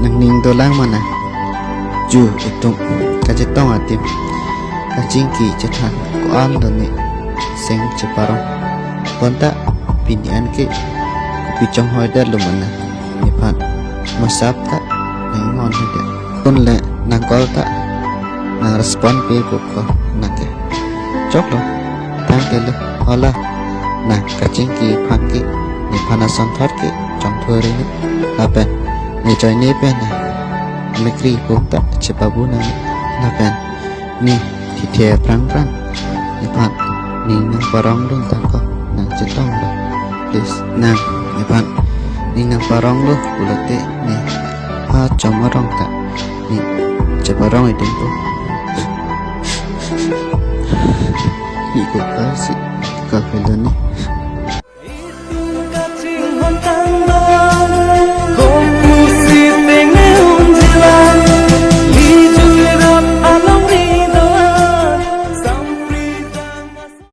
nang ning do lang mana ju itung ka che tong atim ka jing ki che than ko an do ni seng che parong konta pin an ke pi chong hoi da lu mana ni phan ma sap ta nang ngon he de kon le nang kol ta nang respond pe ko na ke chok lo tang ke lu hola nang ka jing ki phang ki ni phana son thot ki chong thoi ri ni la pen ni choi ni pen na lekri ko ta che babu na la pen ni thi the prang prang ni phan ni nang parong dun ta ko nang che tong lo please nang ni phan ni nang parong lo ulate ni ha chomarong ta ni che parong I ding ko ni ko ka si ka phel ni